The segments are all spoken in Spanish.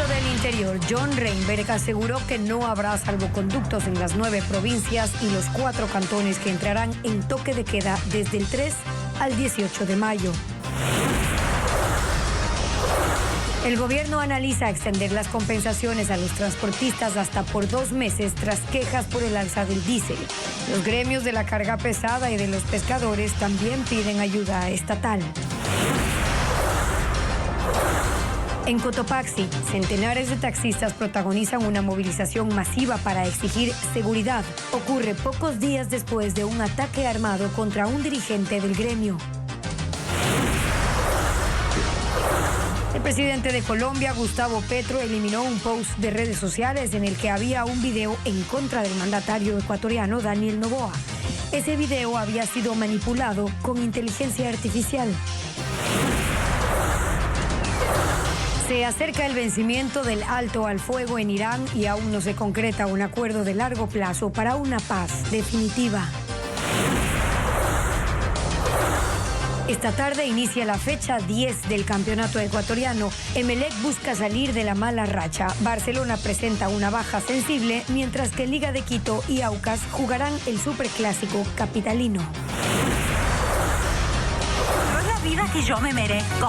ministro del Interior, John Reinberg, aseguró que no habrá salvoconductos en las 9 provincias y los 4 cantones que entrarán en toque de queda desde el 3 al 18 de mayo. El gobierno analiza extender las compensaciones a los transportistas hasta por 2 meses tras quejas por el alza del diésel. Los gremios de la carga pesada y de los pescadores también piden ayuda estatal. En Cotopaxi, centenares de taxistas protagonizan una movilización masiva para exigir seguridad. Ocurre pocos días después de un ataque armado contra un dirigente del gremio. El presidente de Colombia, Gustavo Petro, eliminó un post de redes sociales en el que había un video en contra del mandatario ecuatoriano Daniel Noboa. Ese video había sido manipulado con inteligencia artificial. Se acerca el vencimiento del alto al fuego en Irán y aún no se concreta un acuerdo de largo plazo para una paz definitiva. Esta tarde inicia la fecha 10 del campeonato ecuatoriano. Emelec busca salir de la mala racha. Barcelona presenta una baja sensible, mientras que Liga de Quito y Aucas jugarán el superclásico capitalino. La vida que yo me merezco,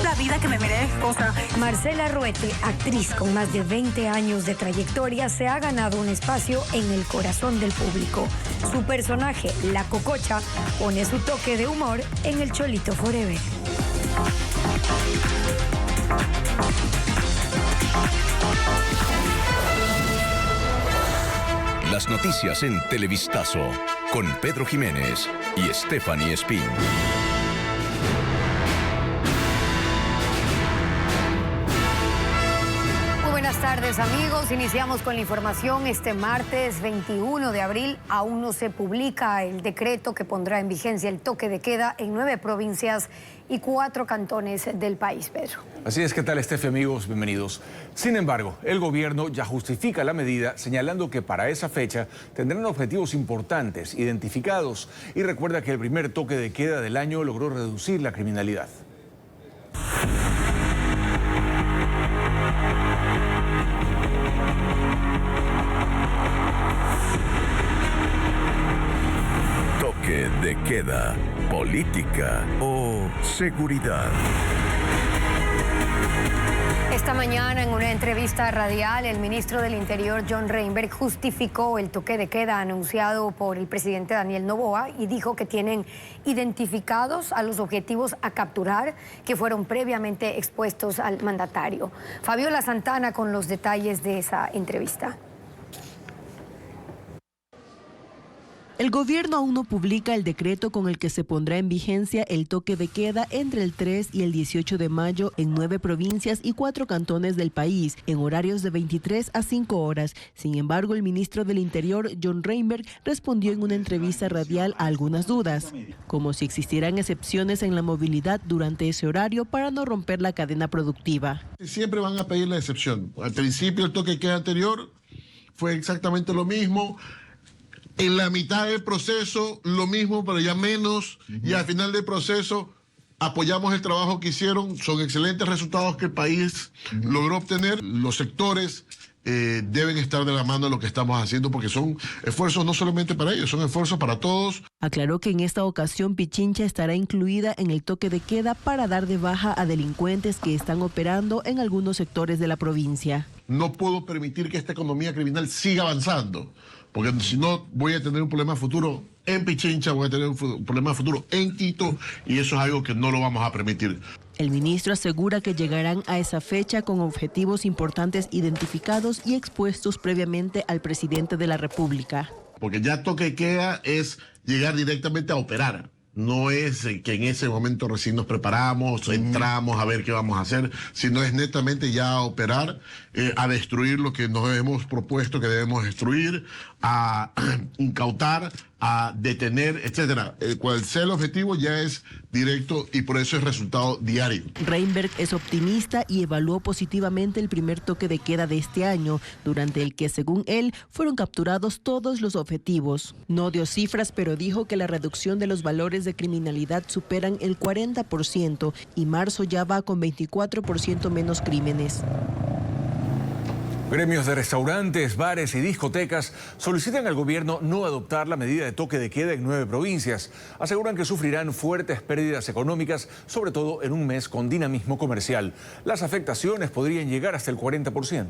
la vida que me merezco. Marcela Ruete, actriz con más de 20 años de trayectoria, se ha ganado un espacio en el corazón del público. Su personaje, La Cococha, pone su toque de humor en El Cholito Forever. Las noticias en Televistazo, con Pedro Jiménez y Stephanie Espín. Buenas tardes, amigos. Iniciamos con la información. Este martes 21 de abril aún no se publica el decreto que pondrá en vigencia el toque de queda en 9 provincias y 4 cantones del país, Pedro. Así es, ¿qué tal, Estefe, amigos? Bienvenidos. Sin embargo, el gobierno ya justifica la medida, señalando que para esa fecha tendrán objetivos importantes, identificados, y recuerda que el primer toque de queda del año logró reducir la criminalidad. Toque de queda, política o seguridad. Esta mañana, en una entrevista radial, el ministro del Interior, John Reinberg, justificó el toque de queda anunciado por el presidente Daniel Noboa y dijo que tienen identificados a los objetivos a capturar que fueron previamente expuestos al mandatario. Fabiola Santana con los detalles de esa entrevista. El gobierno aún no publica el decreto con el que se pondrá en vigencia el toque de queda entre el 3 y el 18 de mayo en 9 provincias y 4 cantones del país, en horarios de 23 a 5 horas. Sin embargo, el ministro del Interior, John Reinberg, respondió en una entrevista radial a algunas dudas, como si existieran excepciones en la movilidad durante ese horario para no romper la cadena productiva. Siempre van a pedir la excepción. Al principio el toque de queda anterior fue exactamente lo mismo. En la mitad del proceso, lo mismo, pero ya menos. Y al final del proceso, apoyamos el trabajo que hicieron. Son excelentes resultados que el país logró obtener. Los sectores deben estar de la mano de lo que estamos haciendo, porque son esfuerzos no solamente para ellos, son esfuerzos para todos. Aclaró que en esta ocasión Pichincha estará incluida en el toque de queda para dar de baja a delincuentes que están operando en algunos sectores de la provincia. No puedo permitir que esta economía criminal siga avanzando, porque si no voy a tener un problema futuro en Pichincha, voy a tener un problema futuro en Quito, y eso es algo que no lo vamos a permitir. El ministro asegura que llegarán a esa fecha con objetivos importantes identificados y expuestos previamente al presidente de la República. Porque ya toque de queda es llegar directamente a operar. No es que en ese momento recién nos preparamos, entramos a ver qué vamos a hacer, sino es netamente ya a operar, a destruir lo que nos hemos propuesto que debemos destruir, a incautar, a detener, etcétera. Cual sea el objetivo ya es directo y por eso es resultado diario. Reinberg es optimista y evaluó positivamente el primer toque de queda de este año, durante el que, según él, fueron capturados todos los objetivos. No dio cifras, pero dijo que la reducción de los valores de criminalidad superan el 40% y marzo ya va con 24% menos crímenes. Gremios de restaurantes, bares y discotecas solicitan al gobierno no adoptar la medida de toque de queda en 9 provincias. Aseguran que sufrirán fuertes pérdidas económicas, sobre todo en un mes con dinamismo comercial. Las afectaciones podrían llegar hasta el 40%.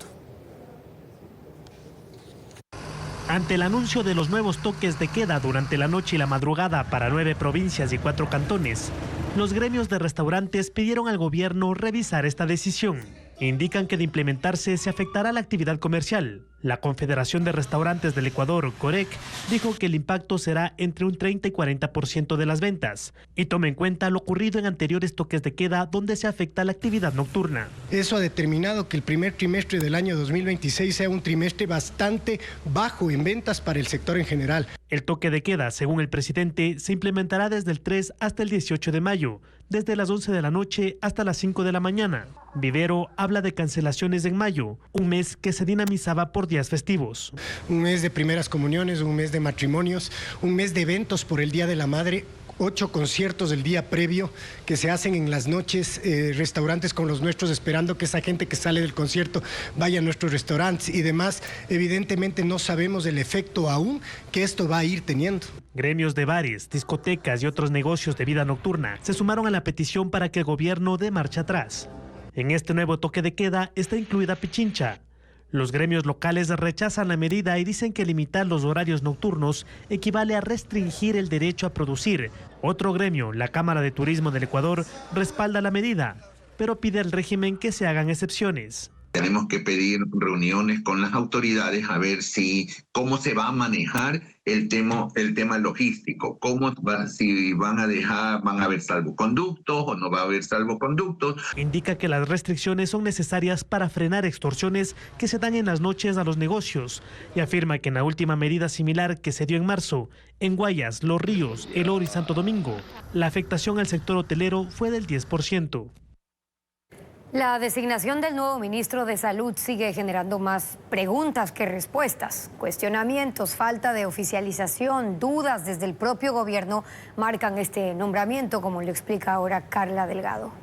Ante el anuncio de los nuevos toques de queda durante la noche y la madrugada para 9 provincias y 4 cantones, los gremios de restaurantes pidieron al gobierno revisar esta decisión. Indican que de implementarse se afectará la actividad comercial. La Confederación de Restaurantes del Ecuador, COREC, dijo que el impacto será entre un 30 y 40% de las ventas y toma en cuenta lo ocurrido en anteriores toques de queda donde se afecta la actividad nocturna. Eso ha determinado que el primer trimestre del año 2026 sea un trimestre bastante bajo en ventas para el sector en general. El toque de queda, según el presidente, se implementará desde el 3 hasta el 18 de mayo, desde las 11 de la noche hasta las 5 de la mañana. Vivero habla de cancelaciones en mayo, un mes que se dinamizaba por días festivos. Un mes de primeras comuniones, un mes de matrimonios, un mes de eventos por el Día de la Madre, 8 conciertos del día previo que se hacen en las noches, restaurantes con los nuestros esperando que esa gente que sale del concierto vaya a nuestros restaurantes y demás. Evidentemente no sabemos el efecto aún que esto va a ir teniendo. Gremios de bares, discotecas y otros negocios de vida nocturna se sumaron a la petición para que el gobierno dé marcha atrás. En este nuevo toque de queda está incluida Pichincha. Los gremios locales rechazan la medida y dicen que limitar los horarios nocturnos equivale a restringir el derecho a producir. Otro gremio, la Cámara de Turismo del Ecuador, respalda la medida, pero pide al régimen que se hagan excepciones. Tenemos que pedir reuniones con las autoridades a ver cómo se va a manejar el tema logístico, si van a haber salvoconductos o no va a haber salvoconductos. Indica que las restricciones son necesarias para frenar extorsiones que se dan en las noches a los negocios y afirma que en la última medida similar que se dio en marzo, en Guayas, Los Ríos, El Oro y Santo Domingo, la afectación al sector hotelero fue del 10%. La designación del nuevo ministro de Salud sigue generando más preguntas que respuestas. Cuestionamientos, falta de oficialización, dudas desde el propio gobierno marcan este nombramiento, como lo explica ahora Carla Delgado.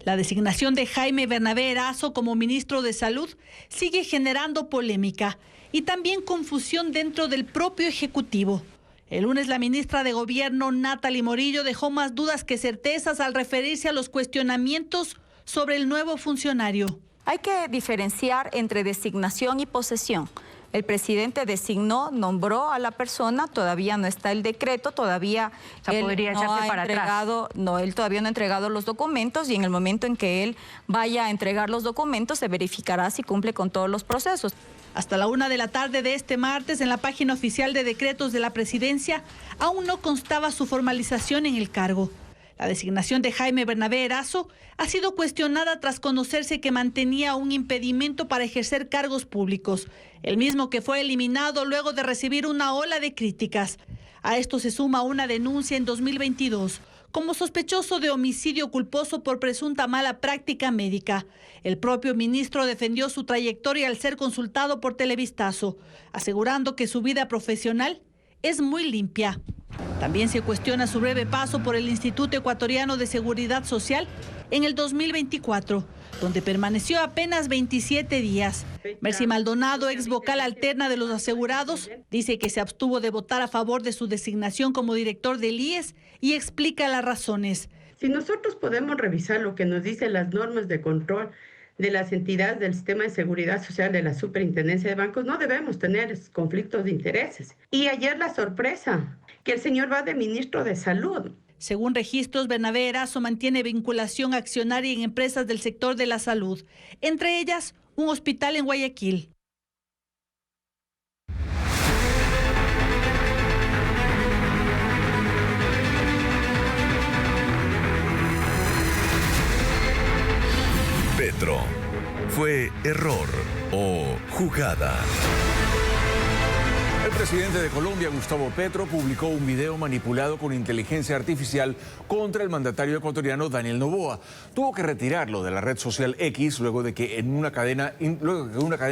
La designación de Jaime Bernabé Erazo como ministro de Salud sigue generando polémica y también confusión dentro del propio Ejecutivo. El lunes la ministra de Gobierno, Natalie Morillo, dejó más dudas que certezas al referirse a los cuestionamientos sobre el nuevo funcionario. Hay que diferenciar entre designación y posesión. El presidente designó, nombró a la persona, todavía no está el decreto, todavía él todavía no ha entregado los documentos y en el momento en que él vaya a entregar los documentos se verificará si cumple con todos los procesos. Hasta la 1 de la tarde de este martes, en la página oficial de decretos de la presidencia, aún no constaba su formalización en el cargo. La designación de Jaime Bernabé Erazo ha sido cuestionada tras conocerse que mantenía un impedimento para ejercer cargos públicos, el mismo que fue eliminado luego de recibir una ola de críticas. A esto se suma una denuncia en 2022 como sospechoso de homicidio culposo por presunta mala práctica médica. El propio ministro defendió su trayectoria al ser consultado por Televistazo, asegurando que su vida profesional es muy limpia. También se cuestiona su breve paso por el Instituto Ecuatoriano de Seguridad Social en el 2024, donde permaneció apenas 27 días. Mercy Maldonado, ex vocal alterna de los asegurados, dice que se abstuvo de votar a favor de su designación como director del IES y explica las razones. Si nosotros podemos revisar lo que nos dicen las normas de control de las entidades del sistema de seguridad social de la Superintendencia de Bancos, no debemos tener conflictos de intereses. Y ayer la sorpresa, que el señor va de ministro de Salud. Según registros, Bernabé Erazo mantiene vinculación accionaria en empresas del sector de la salud, entre ellas un hospital en Guayaquil. Petro. ¿Fue error o jugada? El presidente de Colombia, Gustavo Petro, publicó un video manipulado con inteligencia artificial contra el mandatario ecuatoriano Daniel Noboa. Tuvo que retirarlo de la red social X luego de que una cadena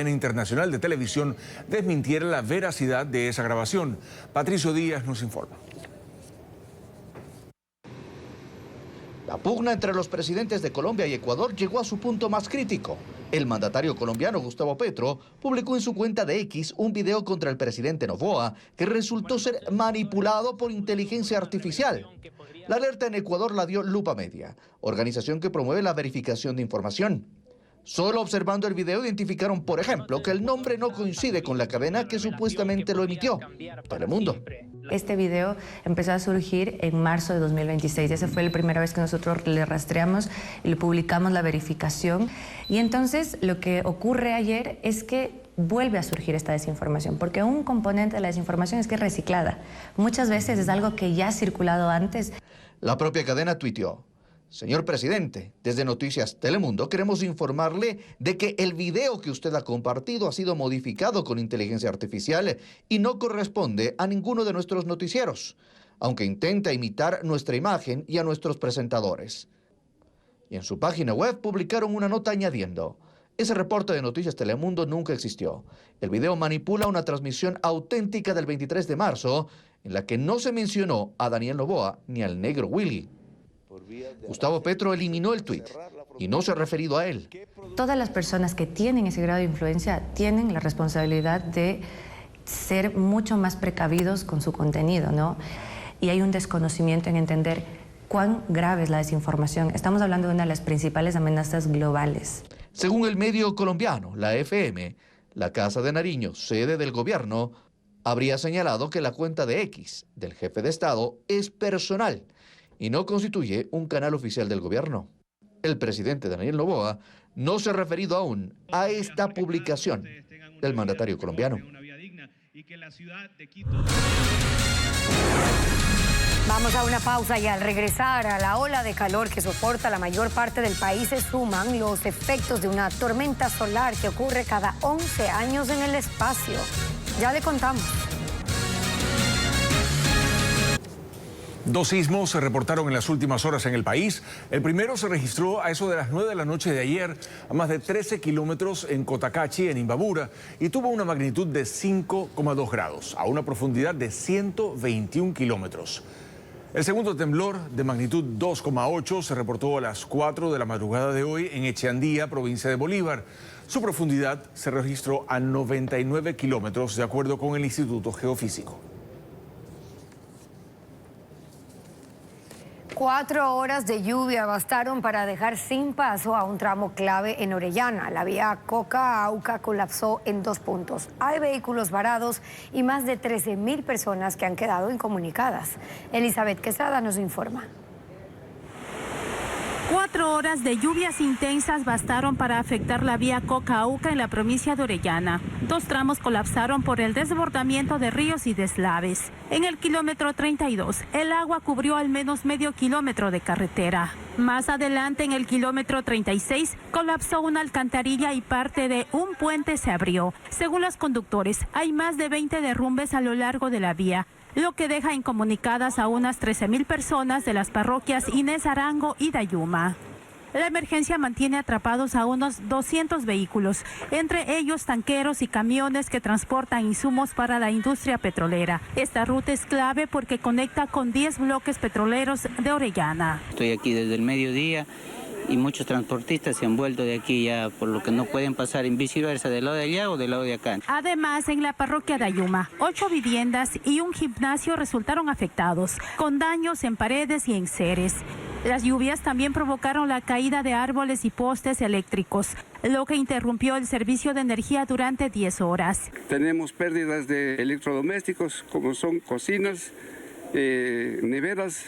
internacional de televisión desmintiera la veracidad de esa grabación. Patricio Díaz nos informa. La pugna entre los presidentes de Colombia y Ecuador llegó a su punto más crítico. El mandatario colombiano Gustavo Petro publicó en su cuenta de X un video contra el presidente Noboa que resultó ser manipulado por inteligencia artificial. La alerta en Ecuador la dio Lupa Media, organización que promueve la verificación de información. Solo observando el video identificaron, por ejemplo, que el nombre no coincide con la cadena que supuestamente lo emitió, Telemundo. Este video empezó a surgir en marzo de 2026. Esa fue la primera vez que nosotros le rastreamos y le publicamos la verificación. Y entonces lo que ocurre ayer es que vuelve a surgir esta desinformación, porque un componente de la desinformación es que es reciclada. Muchas veces es algo que ya ha circulado antes. La propia cadena tuiteó: señor presidente, desde Noticias Telemundo queremos informarle de que el video que usted ha compartido ha sido modificado con inteligencia artificial y no corresponde a ninguno de nuestros noticieros, aunque intenta imitar nuestra imagen y a nuestros presentadores. Y en su página web publicaron una nota añadiendo: ese reporte de Noticias Telemundo nunca existió. El video manipula una transmisión auténtica del 23 de marzo en la que no se mencionó a Daniel Noboa ni al negro Willy. Gustavo Petro eliminó el tuit y no se ha referido a él. Todas las personas que tienen ese grado de influencia tienen la responsabilidad de ser mucho más precavidos con su contenido, ¿no? Y hay un desconocimiento en entender cuán grave es la desinformación. Estamos hablando de una de las principales amenazas globales. Según el medio colombiano, la FM, la Casa de Nariño, sede del gobierno, habría señalado que la cuenta de X del jefe de Estado es personal y no constituye un canal oficial del gobierno. El presidente Daniel Noboa no se ha referido aún a esta publicación del mandatario colombiano. Vamos a una pausa y al regresar a la ola de calor que soporta la mayor parte del país se suman los efectos de una tormenta solar que ocurre cada 11 años en el espacio. Ya le contamos. 2 sismos se reportaron en las últimas horas en el país. El primero se registró a eso de las 9 de la noche de ayer, a más de 13 kilómetros en Cotacachi, en Imbabura, y tuvo una magnitud de 5,2 grados, a una profundidad de 121 kilómetros. El segundo temblor, de magnitud 2,8, se reportó a las 4 de la madrugada de hoy en Echeandía, provincia de Bolívar. Su profundidad se registró a 99 kilómetros, de acuerdo con el Instituto Geofísico. 4 horas de lluvia bastaron para dejar sin paso a un tramo clave en Orellana. La vía Coca-Auca colapsó en 2 puntos. Hay vehículos varados y más de 13.000 personas que han quedado incomunicadas. Elizabeth Quesada nos informa. 4 horas de lluvias intensas bastaron para afectar la vía Coca-Auca en la provincia de Orellana. 2 tramos colapsaron por el desbordamiento de ríos y deslaves. En el kilómetro 32, el agua cubrió al menos medio kilómetro de carretera. Más adelante, en el kilómetro 36, colapsó una alcantarilla y parte de un puente se abrió. Según los conductores, hay más de 20 derrumbes a lo largo de la vía, lo que deja incomunicadas a unas 13.000 personas de las parroquias Inés Arango y Dayuma. La emergencia mantiene atrapados a unos 200 vehículos, entre ellos tanqueros y camiones que transportan insumos para la industria petrolera. Esta ruta es clave porque conecta con 10 bloques petroleros de Orellana. Estoy aquí desde el mediodía y muchos transportistas se han vuelto de aquí ya, por lo que no pueden pasar en viceversa del lado de allá o del lado de acá. Además, en la parroquia de Dayuma, 8 viviendas y un gimnasio resultaron afectados, con daños en paredes y enseres. Las lluvias también provocaron la caída de árboles y postes eléctricos, lo que interrumpió el servicio de energía durante 10 horas. Tenemos pérdidas de electrodomésticos, como son cocinas, neveras,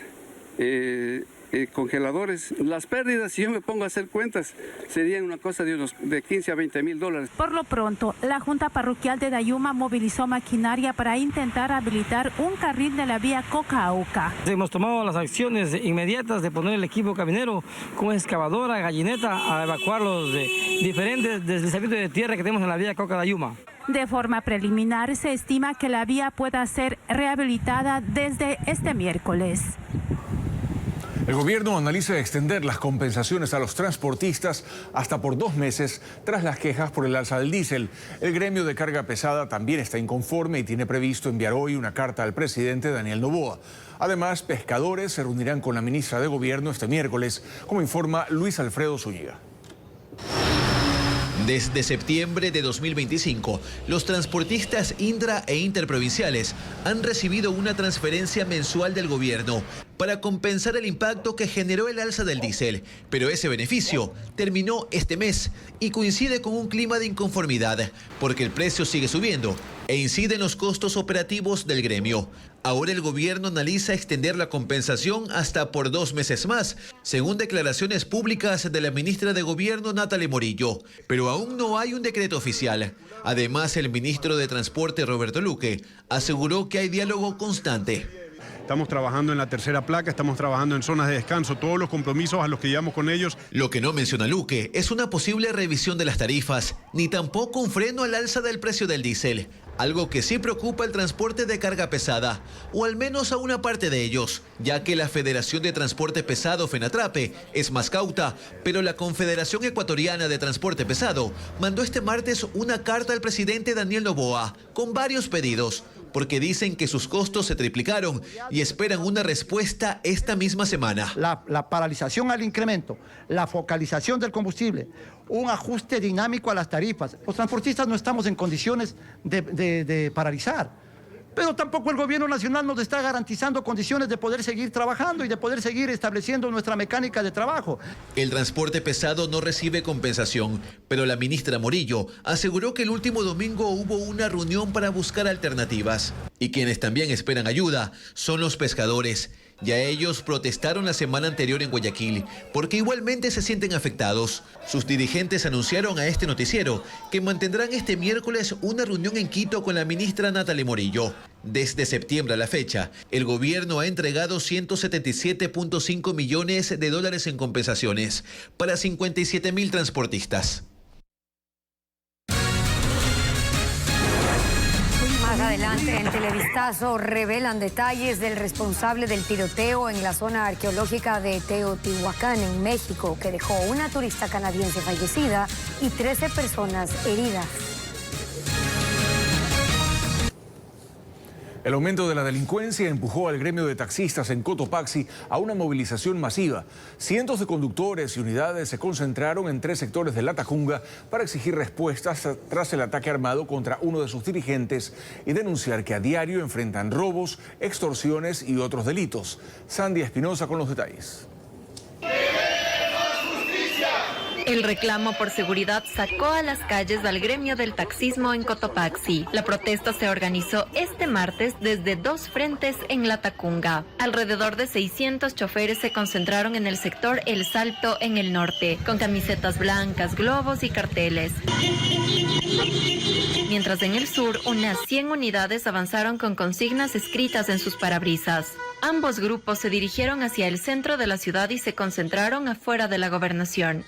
congeladores. Las pérdidas, si yo me pongo a hacer cuentas, serían una cosa de 15 a 20 mil dólares. Por lo pronto, la Junta Parroquial de Dayuma movilizó maquinaria para intentar habilitar un carril de la vía Coca-Auca. Hemos tomado las acciones inmediatas de poner el equipo caminero con excavadora, gallineta, a evacuar los diferentes deslizamientos de tierra que tenemos en la vía Coca-Dayuma. De forma preliminar, se estima que la vía pueda ser rehabilitada desde este miércoles. El gobierno analiza extender las compensaciones a los transportistas hasta por 2 meses tras las quejas por el alza del diésel. El gremio de carga pesada también está inconforme y tiene previsto enviar hoy una carta al presidente Daniel Noboa. Además, pescadores se reunirán con la ministra de Gobierno este miércoles, como informa Luis Alfredo Zúñiga. Desde septiembre de 2025, los transportistas intra e interprovinciales han recibido una transferencia mensual del gobierno para compensar el impacto que generó el alza del diésel. Pero ese beneficio terminó este mes y coincide con un clima de inconformidad, porque el precio sigue subiendo e incide en los costos operativos del gremio. Ahora el gobierno analiza extender la compensación hasta por 2 meses más, según declaraciones públicas de la ministra de Gobierno, Natalie Morillo. Pero aún no hay un decreto oficial. Además, el ministro de Transporte, Roberto Luque, aseguró que hay diálogo constante. Estamos trabajando en la tercera placa, estamos trabajando en zonas de descanso, todos los compromisos a los que llevamos con ellos. Lo que no menciona Luque es una posible revisión de las tarifas, ni tampoco un freno al alza del precio del diésel. Algo que sí preocupa el transporte de carga pesada, o al menos a una parte de ellos, ya que la Federación de Transporte Pesado, FENATRAPE, es más cauta, pero la Confederación Ecuatoriana de Transporte Pesado mandó este martes una carta al presidente Daniel Noboa con varios pedidos, porque dicen que sus costos se triplicaron y esperan una respuesta esta misma semana. La paralización al incremento, la focalización del combustible, un ajuste dinámico a las tarifas. Los transportistas no estamos en condiciones de paralizar, pero tampoco el gobierno nacional nos está garantizando condiciones de poder seguir trabajando y de poder seguir estableciendo nuestra mecánica de trabajo. El transporte pesado no recibe compensación, pero la ministra Morillo aseguró que el último domingo hubo una reunión para buscar alternativas. Y quienes también esperan ayuda son los pescadores. Ya ellos protestaron la semana anterior en Guayaquil, porque igualmente se sienten afectados. Sus dirigentes anunciaron a este noticiero que mantendrán este miércoles una reunión en Quito con la ministra Natalie Morillo. Desde septiembre a la fecha, el gobierno ha entregado 177.5 millones de dólares en compensaciones para 57.000 transportistas. Más adelante en Televistazo revelan detalles del responsable del tiroteo en la zona arqueológica de Teotihuacán, en México, que dejó una turista canadiense fallecida y 13 personas heridas. El aumento de la delincuencia empujó al gremio de taxistas en Cotopaxi a una movilización masiva. Cientos de conductores y unidades se concentraron en 3 sectores de Latacunga para exigir respuestas tras el ataque armado contra uno de sus dirigentes y denunciar que a diario enfrentan robos, extorsiones y otros delitos. Sandy Espinosa con los detalles. El reclamo por seguridad sacó a las calles al gremio del taxismo en Cotopaxi. La protesta se organizó este martes desde 2 frentes en Latacunga. Alrededor de 600 choferes se concentraron en el sector El Salto en el norte, con camisetas blancas, globos y carteles. Mientras en el sur, unas 100 unidades avanzaron con consignas escritas en sus parabrisas. Ambos grupos se dirigieron hacia el centro de la ciudad y se concentraron afuera de la gobernación.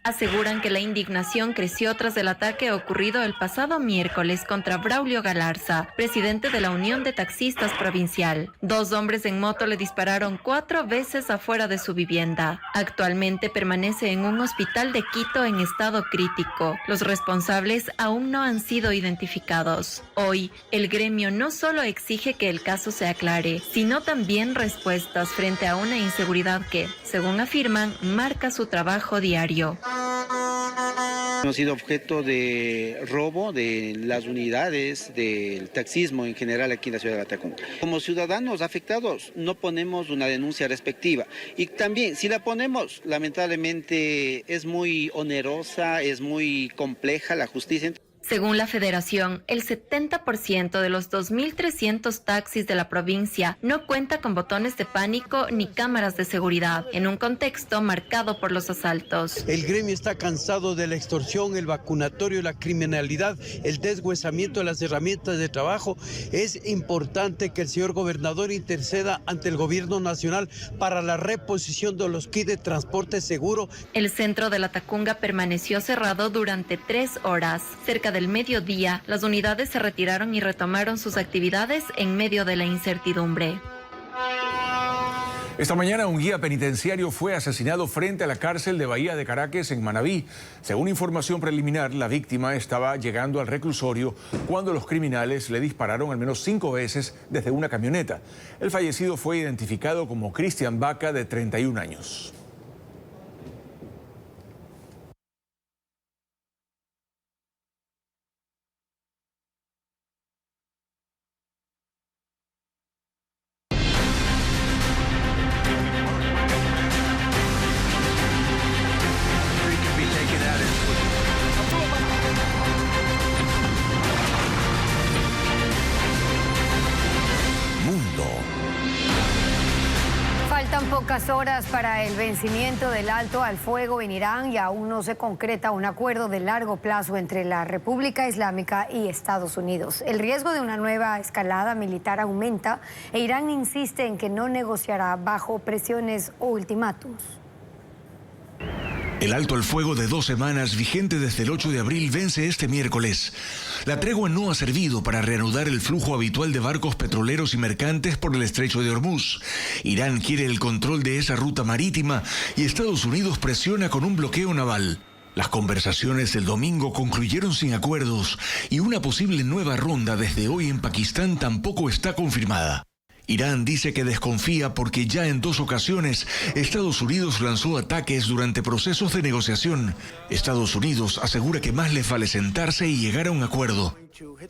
Aseguran que la indignación creció tras el ataque ocurrido el pasado miércoles contra Braulio Galarza, presidente de la Unión de Taxistas Provincial. 2 hombres en moto le dispararon 4 veces afuera de su vivienda. Actualmente permanece en un hospital de Quito en estado crítico. Los responsables aún no han sido identificados. Hoy, el gremio no solo exige que el caso se aclare, sino también respuestas frente a una inseguridad que, según afirman, marca su trabajo diario. Hemos sido objeto de robo de las unidades del taxismo en general aquí en la ciudad de Latacunga. Como ciudadanos afectados no ponemos una denuncia respectiva y también si la ponemos lamentablemente es muy onerosa, es muy compleja la justicia. Según la Federación, el 70% de los 2.300 taxis de la provincia no cuenta con botones de pánico ni cámaras de seguridad, en un contexto marcado por los asaltos. El gremio está cansado de la extorsión, el vacunatorio, la criminalidad, el deshuesamiento de las herramientas de trabajo. Es importante que el señor gobernador interceda ante el gobierno nacional para la reposición de los kits de transporte seguro. El centro de Latacunga permaneció cerrado durante 3 horas. Cerca del mediodía, las unidades se retiraron y retomaron sus actividades en medio de la incertidumbre. Esta mañana un guía penitenciario fue asesinado frente a la cárcel de Bahía de Caracas en Manabí. Según información preliminar, la víctima estaba llegando al reclusorio cuando los criminales le dispararon al menos 5 veces desde una camioneta. El fallecido fue identificado como Cristian Vaca, de 31 años. Faltan pocas horas para el vencimiento del alto al fuego en Irán y aún no se concreta un acuerdo de largo plazo entre la República Islámica y Estados Unidos. El riesgo de una nueva escalada militar aumenta e Irán insiste en que no negociará bajo presiones o ultimátums. El alto al fuego de 2 semanas, vigente desde el 8 de abril, vence este miércoles. La tregua no ha servido para reanudar el flujo habitual de barcos petroleros y mercantes por el estrecho de Hormuz. Irán quiere el control de esa ruta marítima y Estados Unidos presiona con un bloqueo naval. Las conversaciones del domingo concluyeron sin acuerdos y una posible nueva ronda desde hoy en Pakistán tampoco está confirmada. Irán dice que desconfía porque ya en 2 ocasiones Estados Unidos lanzó ataques durante procesos de negociación. Estados Unidos asegura que más les vale sentarse y llegar a un acuerdo.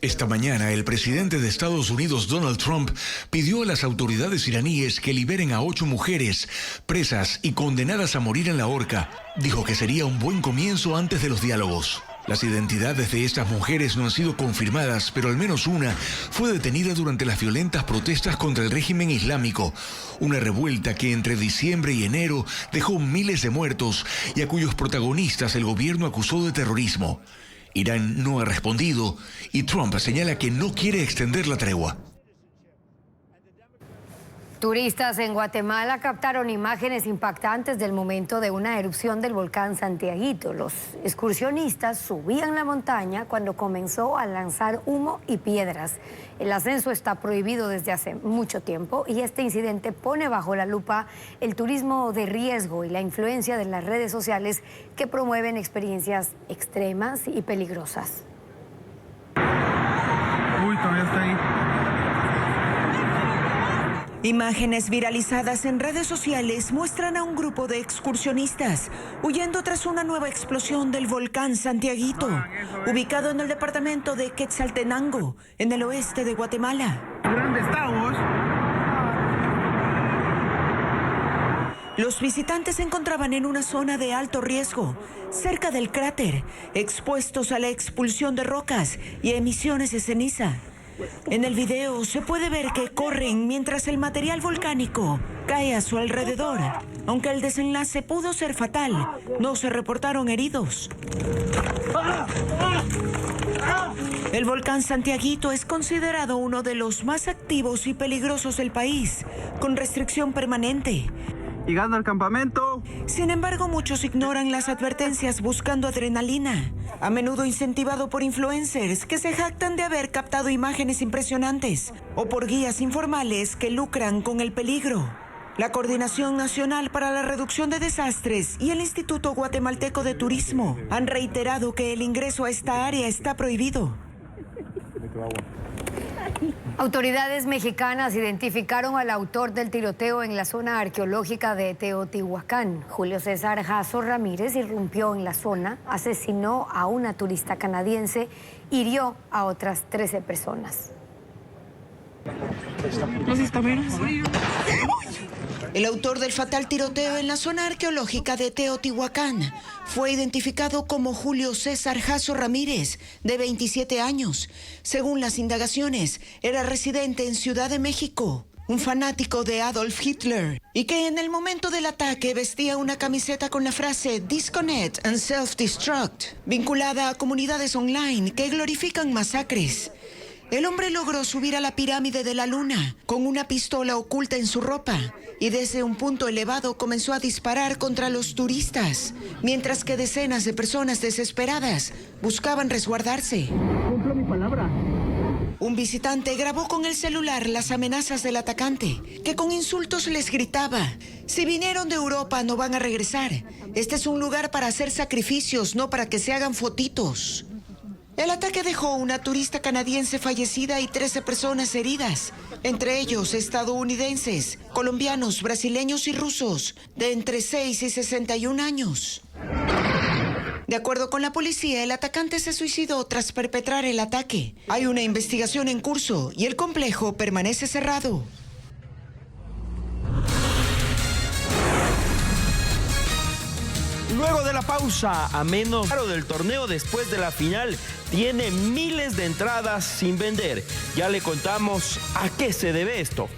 Esta mañana el presidente de Estados Unidos, Donald Trump, pidió a las autoridades iraníes que liberen a 8 mujeres presas y condenadas a morir en la horca. Dijo que sería un buen comienzo antes de los diálogos. Las identidades de estas mujeres no han sido confirmadas, pero al menos una fue detenida durante las violentas protestas contra el régimen islámico. Una revuelta que entre diciembre y enero dejó miles de muertos y a cuyos protagonistas el gobierno acusó de terrorismo. Irán no ha respondido y Trump señala que no quiere extender la tregua. Turistas en Guatemala captaron imágenes impactantes del momento de una erupción del volcán Santiaguito. Los excursionistas subían la montaña cuando comenzó a lanzar humo y piedras. El ascenso está prohibido desde hace mucho tiempo y este incidente pone bajo la lupa el turismo de riesgo y la influencia de las redes sociales que promueven experiencias extremas y peligrosas. Uy, todavía está ahí. Imágenes viralizadas en redes sociales muestran a un grupo de excursionistas huyendo tras una nueva explosión del volcán Santiaguito, ubicado en el departamento de Quetzaltenango, en el oeste de Guatemala. ¿Dónde estamos? Los visitantes se encontraban en una zona de alto riesgo, cerca del cráter, expuestos a la expulsión de rocas y emisiones de ceniza. En el video se puede ver que corren mientras el material volcánico cae a su alrededor. Aunque el desenlace pudo ser fatal, no se reportaron heridos. El volcán Santiaguito es considerado uno de los más activos y peligrosos del país, con restricción permanente. Llegando al campamento. Sin embargo, muchos ignoran las advertencias buscando adrenalina, a menudo incentivado por influencers que se jactan de haber captado imágenes impresionantes o por guías informales que lucran con el peligro. La Coordinación Nacional para la Reducción de Desastres y el Instituto Guatemalteco de Turismo han reiterado que el ingreso a esta área está prohibido. Autoridades mexicanas identificaron al autor del tiroteo en la zona arqueológica de Teotihuacán. Julio César Jasso Ramírez irrumpió en la zona, asesinó a una turista canadiense, hirió a otras 13 personas. El autor del fatal tiroteo en la zona arqueológica de Teotihuacán fue identificado como Julio César Jasso Ramírez, de 27 años. Según las indagaciones, era residente en Ciudad de México, un fanático de Adolf Hitler, y que en el momento del ataque vestía una camiseta con la frase Disconnect and Self-Destruct, vinculada a comunidades online que glorifican masacres. El hombre logró subir a la pirámide de la Luna con una pistola oculta en su ropa y desde un punto elevado comenzó a disparar contra los turistas, mientras que decenas de personas desesperadas buscaban resguardarse. Cumplo mi palabra. Un Un visitante grabó con el celular las amenazas del atacante, que con insultos les gritaba: si vinieron de Europa no van a regresar. Este es un lugar para hacer sacrificios, no para que se hagan fotitos. El ataque dejó una turista canadiense fallecida y 13 personas heridas, entre ellos estadounidenses, colombianos, brasileños y rusos, de entre 6 y 61 años. De acuerdo con la policía, el atacante se suicidó tras perpetrar el ataque. Hay una investigación en curso y el complejo permanece cerrado. Luego de la pausa, a menos del torneo después de la final, tiene miles de entradas sin vender. Ya le contamos a qué se debe esto.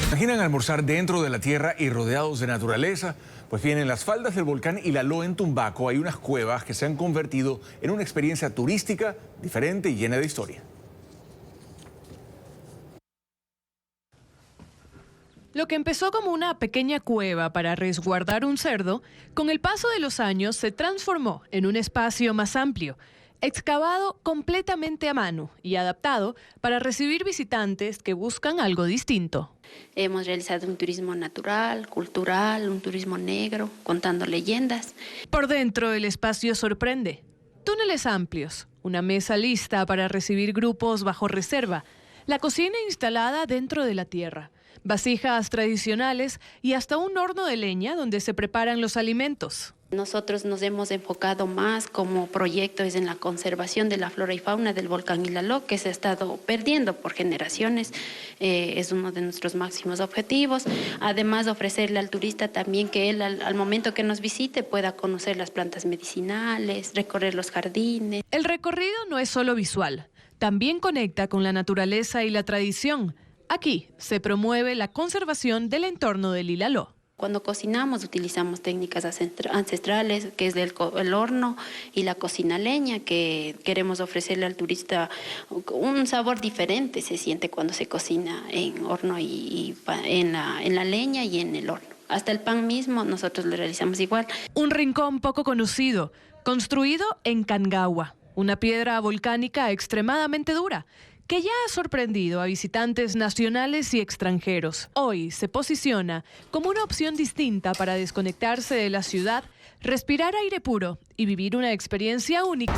¿Imaginan almorzar dentro de la tierra y rodeados de naturaleza? Pues bien, en las faldas del volcán Ilaló en Tumbaco hay unas cuevas que se han convertido en una experiencia turística diferente y llena de historia. Lo que empezó como una pequeña cueva para resguardar un cerdo, con el paso de los años se transformó en un espacio más amplio, excavado completamente a mano y adaptado para recibir visitantes que buscan algo distinto. Hemos realizado un turismo natural, cultural, un turismo negro, contando leyendas. Por dentro el espacio sorprende. Túneles amplios, una mesa lista para recibir grupos bajo reserva, la cocina instalada dentro de la tierra, vasijas tradicionales y hasta un horno de leña donde se preparan los alimentos. Nosotros nos hemos enfocado más como proyectos en la conservación de la flora y fauna del volcán Ilaló, que se ha estado perdiendo por generaciones. Es uno de nuestros máximos objetivos. Además, ofrecerle al turista también que él, al momento que nos visite, pueda conocer las plantas medicinales, recorrer los jardines. El recorrido no es solo visual, también conecta con la naturaleza y la tradición. Aquí se promueve la conservación del entorno del Ilaló. Cuando cocinamos utilizamos técnicas ancestrales, que es el horno y la cocina leña, que queremos ofrecerle al turista un sabor diferente. Se siente cuando se cocina en horno y en la leña y en el horno. Hasta el pan mismo nosotros lo realizamos igual. Un rincón poco conocido, construido en Cangagua, una piedra volcánica extremadamente dura, que ya ha sorprendido a visitantes nacionales y extranjeros. Hoy se posiciona como una opción distinta para desconectarse de la ciudad, respirar aire puro y vivir una experiencia única.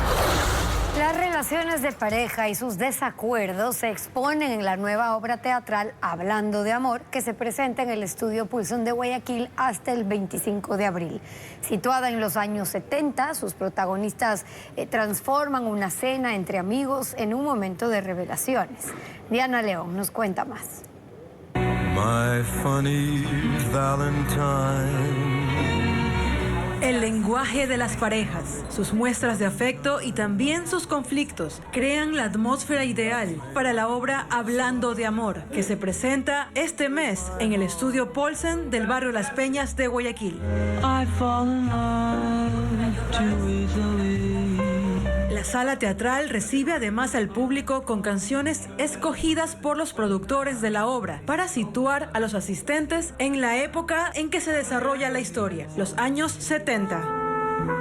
Las relaciones de pareja y sus desacuerdos se exponen en la nueva obra teatral Hablando de Amor, que se presenta en el Estudio Pulsón de Guayaquil hasta el 25 de abril. Situada en los años 70, sus protagonistas transforman una cena entre amigos en un momento de revelaciones. Diana León nos cuenta más. My funny Valentine. El lenguaje de las parejas, sus muestras de afecto y también sus conflictos crean la atmósfera ideal para la obra Hablando de Amor, que se presenta este mes en el Estudio Paulsen del barrio Las Peñas de Guayaquil. La sala teatral recibe además al público con canciones escogidas por los productores de la obra para situar a los asistentes en la época en que se desarrolla la historia, los años 70.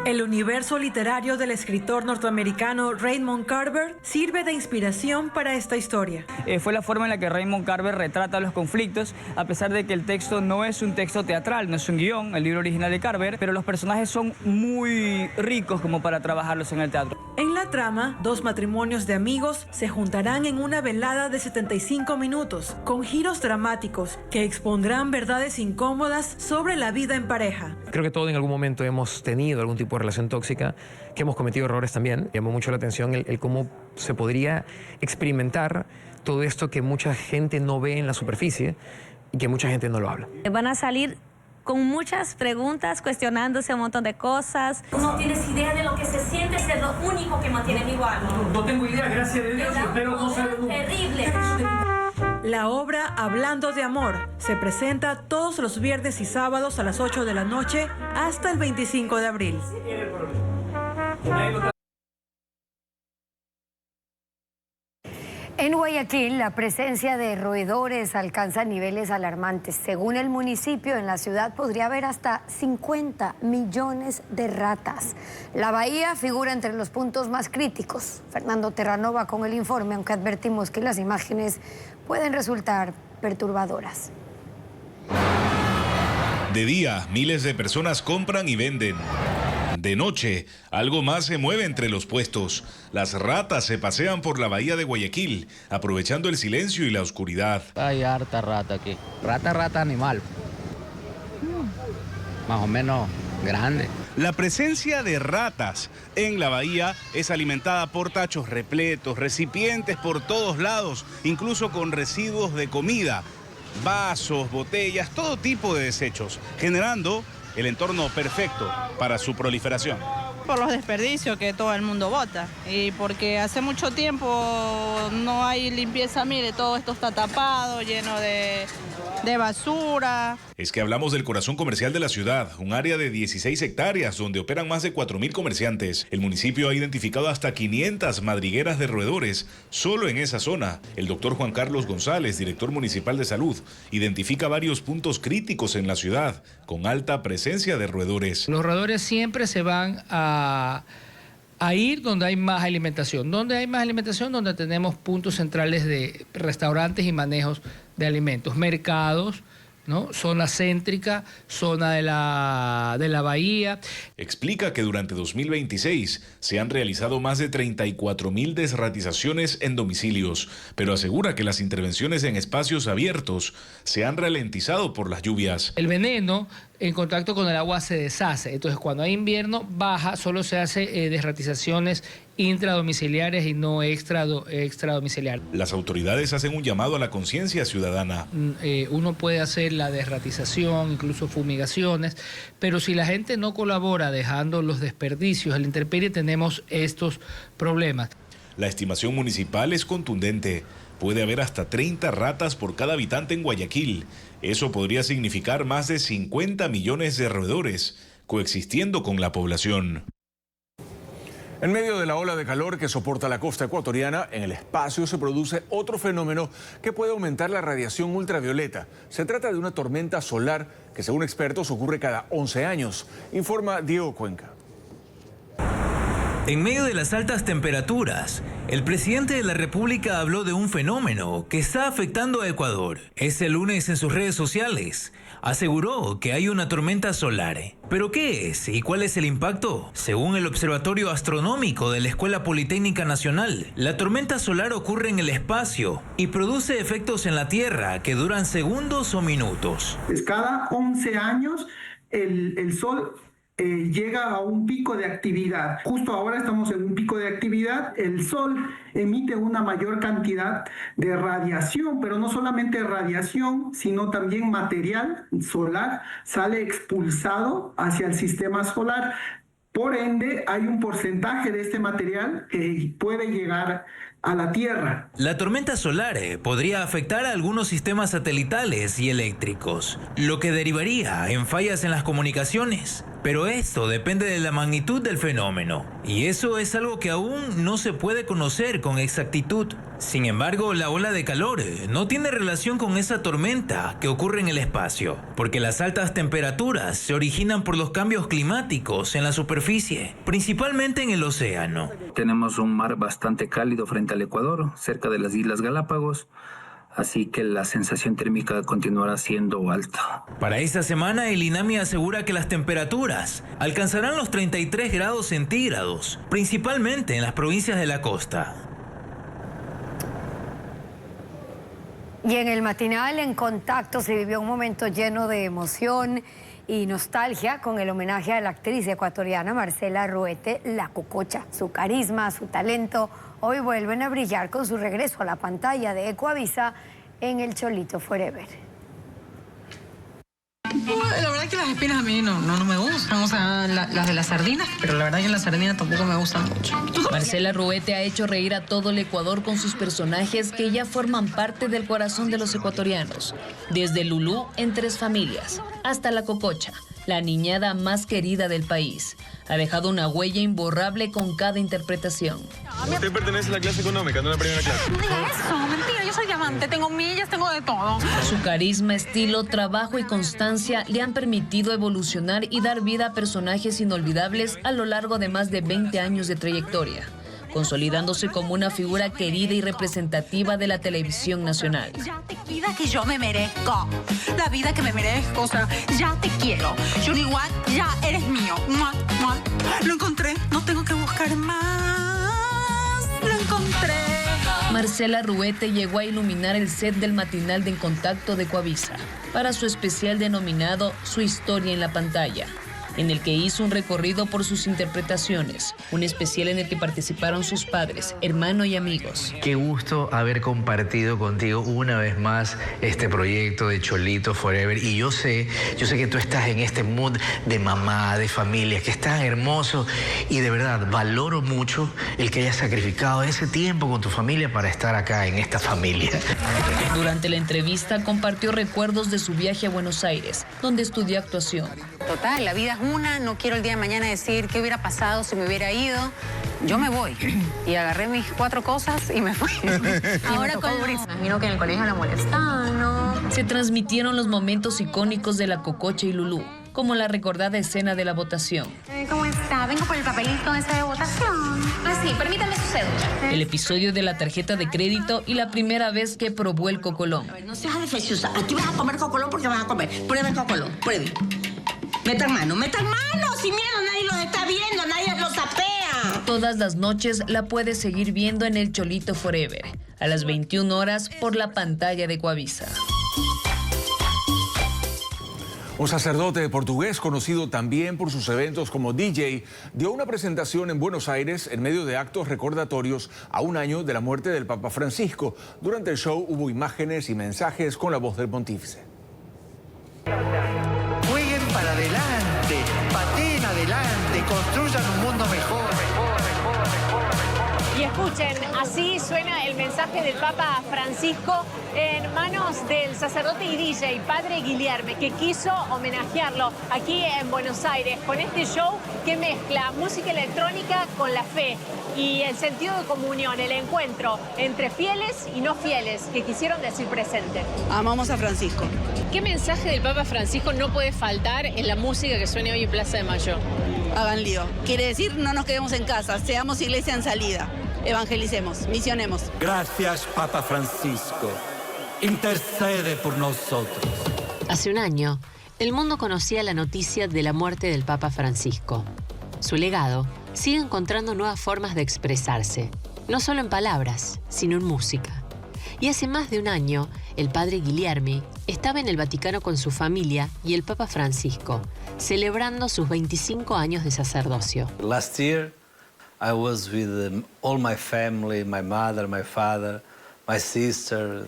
El universo literario del escritor norteamericano Raymond Carver sirve de inspiración para esta historia. Fue la forma en la que Raymond Carver retrata los conflictos, a pesar de que el texto no es un texto teatral, no es un guión, el libro original de Carver, pero los personajes son muy ricos como para trabajarlos en el teatro. En la trama, dos matrimonios de amigos se juntarán en una velada de 75 minutos, con giros dramáticos que expondrán verdades incómodas sobre la vida en pareja. Creo que todos en algún momento hemos tenido algún tipo de relación tóxica, que hemos cometido errores también. Llamó mucho la atención el cómo se podría experimentar todo esto que mucha gente no ve en la superficie y que mucha gente no lo habla. Van a salir con muchas preguntas, cuestionándose un montón de cosas. No tienes idea de lo que se siente ser lo único que mantiene igual. No tengo idea, gracias a Dios, pero no sé. Terrible. La obra Hablando de Amor se presenta todos los viernes y sábados a las 8 de la noche hasta el 25 de abril. En Guayaquil, la presencia de roedores alcanza niveles alarmantes. Según el municipio, en la ciudad podría haber hasta 50 millones de ratas. La bahía figura entre los puntos más críticos. Fernando Terranova con el informe, aunque advertimos que las imágenes pueden resultar perturbadoras. De día, miles de personas compran y venden. De noche, algo más se mueve entre los puestos. Las ratas se pasean por la bahía de Guayaquil, aprovechando el silencio y la oscuridad. Hay harta rata aquí. Rata animal. Más o menos grande. La presencia de ratas en la bahía es alimentada por tachos repletos, recipientes por todos lados, incluso con residuos de comida, vasos, botellas, todo tipo de desechos, generando el entorno perfecto para su proliferación. Por los desperdicios que todo el mundo bota y porque hace mucho tiempo no hay limpieza, mire, todo esto está tapado, lleno de basura. Es que hablamos del corazón comercial de la ciudad, un área de 16 hectáreas donde operan más de 4.000 comerciantes. El municipio ha identificado hasta 500 madrigueras de roedores solo en esa zona. El doctor Juan Carlos González, director municipal de salud, identifica varios puntos críticos en la ciudad con alta presencia de roedores. Los roedores siempre se van a ir donde hay más alimentación. ¿Dónde hay más alimentación? Donde tenemos puntos centrales de restaurantes y manejos de alimentos, mercados, ¿no? Zona céntrica, zona de la bahía. Explica que durante 2026 se han realizado más de 34.000 desratizaciones en domicilios, pero asegura que las intervenciones en espacios abiertos se han ralentizado por las lluvias. El veneno en contacto con el agua se deshace, entonces cuando hay invierno baja, solo se hace desratizaciones intradomiciliarias y no extradomiciliarias. Las autoridades hacen un llamado a la conciencia ciudadana. Uno puede hacer la desratización, incluso fumigaciones, pero si la gente no colabora dejando los desperdicios a la intemperie, tenemos estos problemas. La estimación municipal es contundente. Puede haber hasta 30 ratas por cada habitante en Guayaquil. Eso podría significar más de 50 millones de roedores coexistiendo con la población. En medio de la ola de calor que soporta la costa ecuatoriana, en el espacio se produce otro fenómeno que puede aumentar la radiación ultravioleta. Se trata de una tormenta solar que, según expertos, ocurre cada 11 años, informa Diego Cuenca. En medio de las altas temperaturas, el presidente de la República habló de un fenómeno que está afectando a Ecuador. Este lunes en sus redes sociales aseguró que hay una tormenta solar. ¿Pero qué es y cuál es el impacto? Según el Observatorio Astronómico de la Escuela Politécnica Nacional, la tormenta solar ocurre en el espacio y produce efectos en la Tierra que duran segundos o minutos. Cada 11 años el Sol llega a un pico de actividad. Justo ahora estamos en un pico de actividad. El Sol emite una mayor cantidad de radiación, pero no solamente radiación, sino también material solar sale expulsado hacia el sistema solar. Por ende, hay un porcentaje de este material que puede llegar a la Tierra. La tormenta solar podría afectar a algunos sistemas satelitales y eléctricos, lo que derivaría en fallas en las comunicaciones. Pero esto depende de la magnitud del fenómeno, y eso es algo que aún no se puede conocer con exactitud. Sin embargo, la ola de calor no tiene relación con esa tormenta que ocurre en el espacio, porque las altas temperaturas se originan por los cambios climáticos en la superficie, principalmente en el océano. Tenemos un mar bastante cálido frente al Ecuador, cerca de las Islas Galápagos, así que la sensación térmica continuará siendo alta. Para esta semana, el INAMI asegura que las temperaturas alcanzarán los 33 grados centígrados, principalmente en las provincias de la costa. Y en el matinal En Contacto se vivió un momento lleno de emoción y nostalgia con el homenaje a la actriz ecuatoriana Marcela Ruete, La Cococha. Su carisma, su talento, hoy vuelven a brillar con su regreso a la pantalla de Ecuavisa en El Cholito Forever. La verdad que las espinas a mí no me gustan, o sea, las de las sardinas, pero la verdad que las sardinas tampoco me gustan mucho. Marcela Ruete ha hecho reír a todo el Ecuador con sus personajes que ya forman parte del corazón de los ecuatorianos. Desde Lulú en Tres Familias hasta La Cococha, la niñada más querida del país. Ha dejado una huella imborrable con cada interpretación. Usted pertenece a la clase económica, no a la primera clase. No digas eso, mentira, yo soy diamante, tengo millas, tengo de todo. Su carisma, estilo, trabajo y constancia le han permitido evolucionar y dar vida a personajes inolvidables a lo largo de más de 20 años de trayectoria, consolidándose como una figura querida y representativa de la televisión nacional. Ya te vida que yo me merezco, la vida que me merezco, o sea, ya te quiero. Johnny Watt, ya eres mío. ¡Mua, mua! Lo encontré, no tengo que buscar más, lo encontré. Marcela Ruete llegó a iluminar el set del matinal de En Contacto de Ecuavisa para su especial denominado Su historia en la pantalla, en el que hizo un recorrido por sus interpretaciones, un especial en el que participaron sus padres, hermanos y amigos. Qué gusto haber compartido contigo una vez más este proyecto de Cholito Forever. Y yo sé que tú estás en este mood de mamá, de familia, que es tan hermoso. Y de verdad, valoro mucho el que hayas sacrificado ese tiempo con tu familia para estar acá en esta familia. Durante la entrevista compartió recuerdos de su viaje a Buenos Aires, donde estudió actuación. Total, la vida es una, no quiero el día de mañana decir qué hubiera pasado si me hubiera ido. Yo me voy. Y agarré mis 4 cosas y me fui. Ahora me imagino que en el colegio la molestaban, ¿no? Se transmitieron los momentos icónicos de La Cococha y Lulú, como la recordada escena de la votación. ¿Cómo está? Vengo por el papelito ese de votación. Ah, sí, permítame su cédula. El episodio de la tarjeta de crédito y la primera vez que probó el cocolón. No seas defeciosa. Aquí vas a comer cocolón porque vas a comer. Prueba el cocolón, pruebe. Metan mano, sin miedo, nadie los está viendo, nadie los sapea. Todas las noches la puedes seguir viendo en el Cholito Forever, a las 21 horas por la pantalla de Ecuavisa. Un sacerdote portugués, conocido también por sus eventos como DJ, dio una presentación en Buenos Aires en medio de actos recordatorios a un año de la muerte del Papa Francisco. Durante el show hubo imágenes y mensajes con la voz del pontífice. Jueguen para adelante, pateen adelante, construyan un mundo mejor. Y escuchen, así suena el mensaje del Papa Francisco en manos del sacerdote y DJ, Padre Guilherme, que quiso homenajearlo aquí en Buenos Aires con este show que mezcla música electrónica con la fe y el sentido de comunión, el encuentro entre fieles y no fieles que quisieron decir presente. Amamos a Francisco. ¿Qué mensaje del Papa Francisco no puede faltar en la música que suene hoy en Plaza de Mayo? Hagan lío. Quiere decir, no nos quedemos en casa, seamos iglesia en salida. Evangelicemos, misionemos. Gracias, Papa Francisco. Intercede por nosotros. Hace un año, el mundo conocía la noticia de la muerte del Papa Francisco. Su legado sigue encontrando nuevas formas de expresarse, no solo en palabras, sino en música. Y hace más de un año, el padre Guilherme estaba en el Vaticano con su familia y el Papa Francisco, celebrando sus 25 años de sacerdocio. Last year, I was with all my family, my mother, my father, my sister,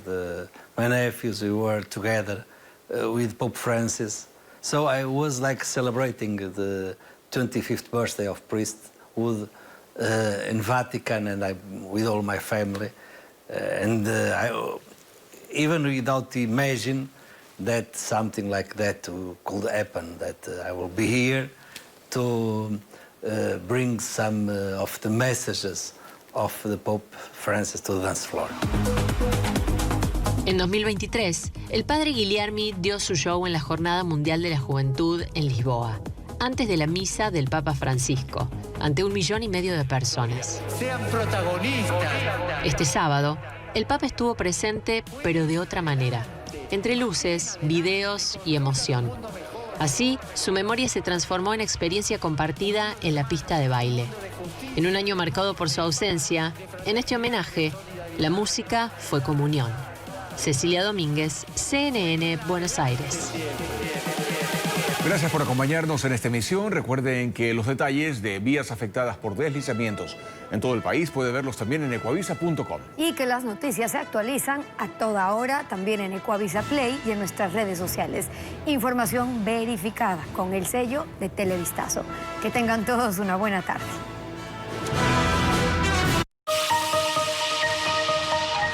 my nephews. We were together with Pope Francis. So I was like celebrating the 25th birthday of priesthood in Vatican, and with all my family. I even without imagine that something like that could happen, that I will be here to bring some of the messages of the Pope Francis to the dance floor. En 2023, el padre Guilherme dio su show en la Jornada Mundial de la Juventud en Lisboa, antes de la misa del Papa Francisco, ante 1,5 millones de personas. Sean protagonistas. Este sábado, el Papa estuvo presente, pero de otra manera, entre luces, videos y emoción. Así, su memoria se transformó en experiencia compartida en la pista de baile. En un año marcado por su ausencia, en este homenaje, la música fue comunión. Cecilia Domínguez, CNN, Buenos Aires. Gracias por acompañarnos en esta emisión. Recuerden que los detalles de vías afectadas por deslizamientos en todo el país puede verlos también en ecuavisa.com. Y que las noticias se actualizan a toda hora también en Ecuavisa Play y en nuestras redes sociales. Información verificada con el sello de Televistazo. Que tengan todos una buena tarde.